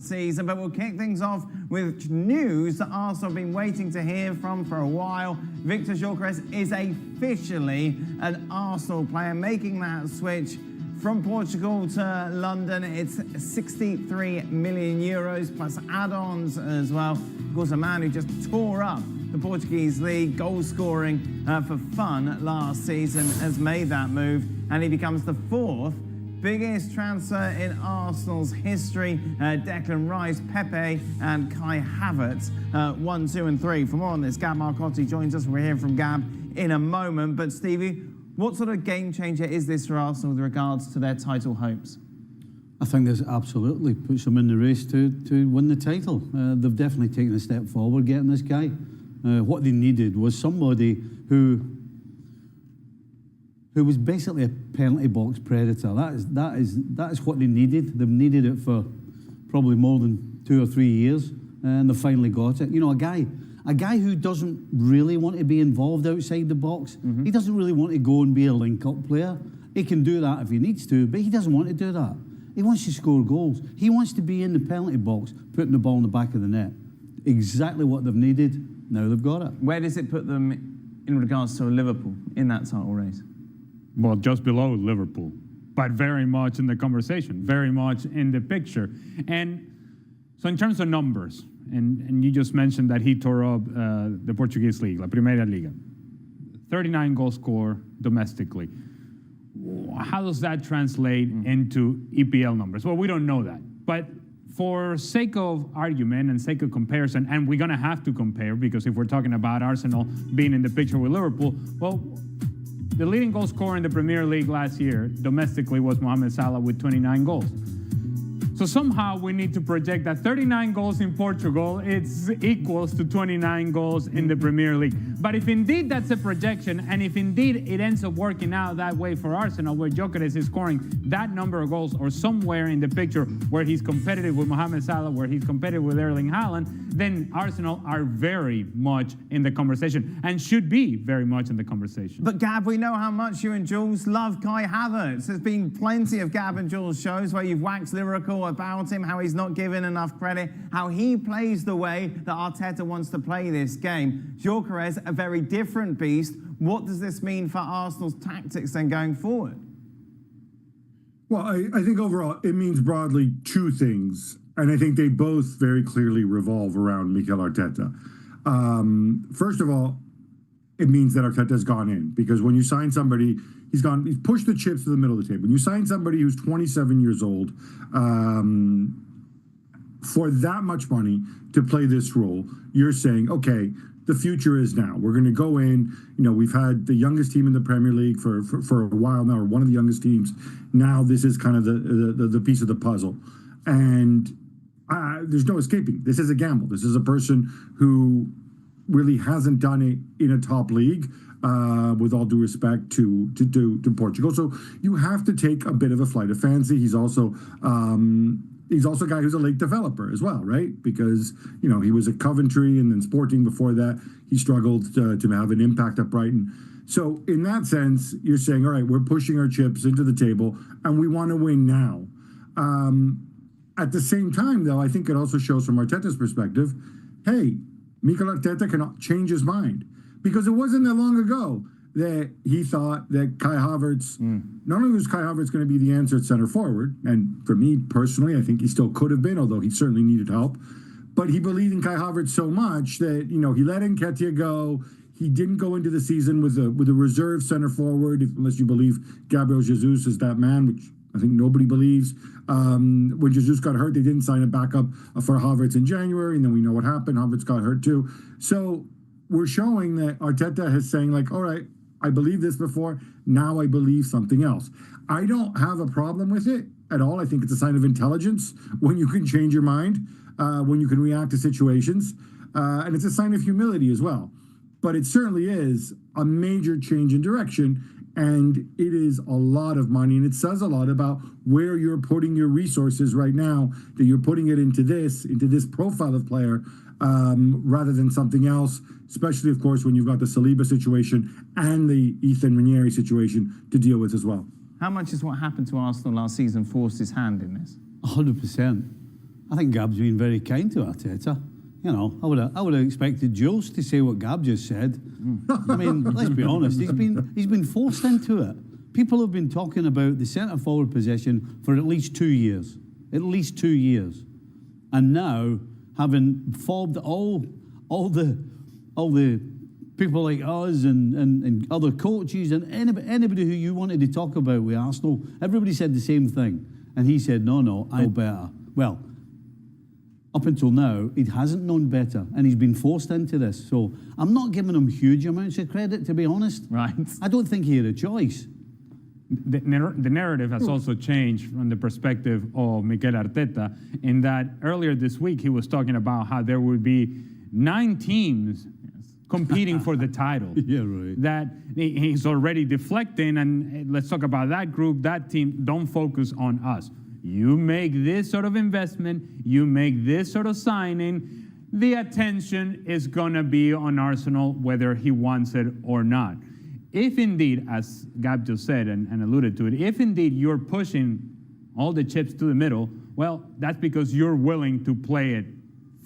season, but we'll kick things off with news that Arsenal have been waiting to hear from for a while. Victor Gyökeres is officially an Arsenal player, making that switch from Portugal to London. It's 63 million euros plus add-ons as well. Of course, a man who just tore up the Portuguese league, goal scoring for fun last season, has made that move, and he becomes the fourth biggest transfer in Arsenal's history. Declan Rice, Pepe and Kai Havertz, 1, 2 and 3. For more on this, Gab Marcotti joins us. We're hearing from Gab in a moment. But Stevie, what sort of game changer is this for Arsenal with regards to their title hopes? I think this absolutely puts them in the race to win the title. They've definitely taken a step forward getting this guy. What they needed was somebody who was basically a penalty box predator. That is what they needed. They've needed it for probably more than 2 or 3 years, and they finally got it. You know, a guy who doesn't really want to be involved outside the box. He doesn't really want to go and be a link-up player. He can do that if he needs to, but he doesn't want to do that. He wants to score goals. He wants to be in the penalty box, putting the ball in the back of the net. Exactly what they've needed. Now they've got it. Where does it put them in regards to Liverpool in that title race? Well, just below Liverpool, but very much in the conversation, very much in the picture. And so in terms of numbers, and you just mentioned that he tore up the Portuguese league, La Primera Liga. 39 goal score domestically. How does that translate into EPL numbers? Well, we don't know that. But for sake of argument and sake of comparison, and we're going to have to compare, because if we're talking about Arsenal being in the picture with Liverpool, well, the leading goal scorer in the Premier League last year domestically was Mohamed Salah with 29 goals. So somehow we need to project that 39 goals in Portugal, it's equals to 29 goals in the Premier League. But if indeed that's a projection, and if indeed it ends up working out that way for Arsenal, where Gyökeres is scoring that number of goals, or somewhere in the picture where he's competitive with Mohamed Salah, where he's competitive with Erling Haaland, then Arsenal are very much in the conversation, and should be very much in the conversation. But Gab, we know how much you and Jules love Kai Havertz. There's been plenty of Gab and Jules shows where you've waxed lyrical about him, how he's not given enough credit, how he plays the way that Arteta wants to play this game. Gyökeres, a very different beast. What does this mean for Arsenal's tactics then going forward? Well, I think overall it means broadly two things, and I think they both very clearly revolve around Mikel Arteta. First of all, it means that Arteta's gone in, because when you sign somebody, he's pushed the chips to the middle of the table. When you sign somebody who's 27 years old for that much money to play this role, you're saying, okay, the future is now. We're going to go in. You know, we've had the youngest team in the Premier League for a while now, or one of the youngest teams. Now this is kind of the piece of the puzzle. And there's no escaping. This is a gamble. This is a person who really hasn't done it in a top league, with all due respect to Portugal. So you have to take a bit of a flight of fancy. He's also a guy who's a late developer as well, right? Because, you know, he was at Coventry and then Sporting before that. He struggled to have an impact at Brighton. So in that sense, you're saying, all right, we're pushing our chips into the table and we want to win now. At the same time, though, I think it also shows from Arteta's perspective, hey, Mikel Arteta cannot change his mind, because it wasn't that long ago that he thought that Kai Havertz, not only was Kai Havertz going to be the answer at center forward, and for me personally, I think he still could have been, although he certainly needed help, but he believed in Kai Havertz so much that, you know, he let Nketiah go. He didn't go into the season with a reserve center forward, unless you believe Gabriel Jesus is that man, which I think nobody believes. When Jesus got hurt, they didn't sign a backup for Havertz in January, and then we know what happened. Havertz got hurt too. So we're showing that Arteta is saying, like, all right, I believed this before, now I believe something else. I don't have a problem with it at all. I think it's a sign of intelligence when you can change your mind, when you can react to situations, and it's a sign of humility as well. But it certainly is a major change in direction, and it is a lot of money, and it says a lot about where you're putting your resources right now, that you're putting it into this profile of player, rather than something else, especially, of course, when you've got the Saliba situation and the Ethan Ranieri situation to deal with as well. How much is what happened to Arsenal last season forced his hand in this? 100%. I think Gab's been very kind to Arteta. You know, I would have expected Jules to say what Gab just said. I mean, let's be honest. He's been forced into it. People have been talking about the centre forward position for at least 2 years. At least 2 years. And now, having fobbed all the people like us and other coaches and anybody who you wanted to talk about with Arsenal, everybody said the same thing. And he said, no, I know better. Well, up until now, he hasn't known better, and he's been forced into this. So I'm not giving him huge amounts of credit, to be honest. Right. I don't think he had a choice. The narrative has also changed from the perspective of Mikel Arteta, in that earlier this week he was talking about how there would be 9 teams competing for the title. Yeah, right. That he's already deflecting, and let's talk about that group, that team. Don't focus on us. You make this sort of investment, you make this sort of signing, the attention is going to be on Arsenal, whether he wants it or not. If indeed, as Gab just said and alluded to it, if indeed you're pushing all the chips to the middle, well, that's because you're willing to play it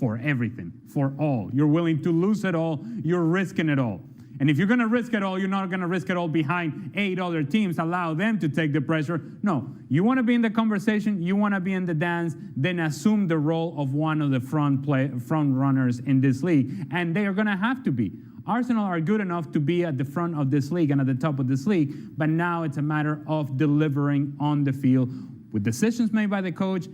for everything, for all. You're willing to lose it all, you're risking it all. And if you're going to risk it all, you're not going to risk it all behind 8 other teams, allow them to take the pressure. No, you want to be in the conversation, you want to be in the dance, then assume the role of one of the front runners in this league, and they are going to have to be. Arsenal are good enough to be at the front of this league and at the top of this league, but now it's a matter of delivering on the field with decisions made by the coach.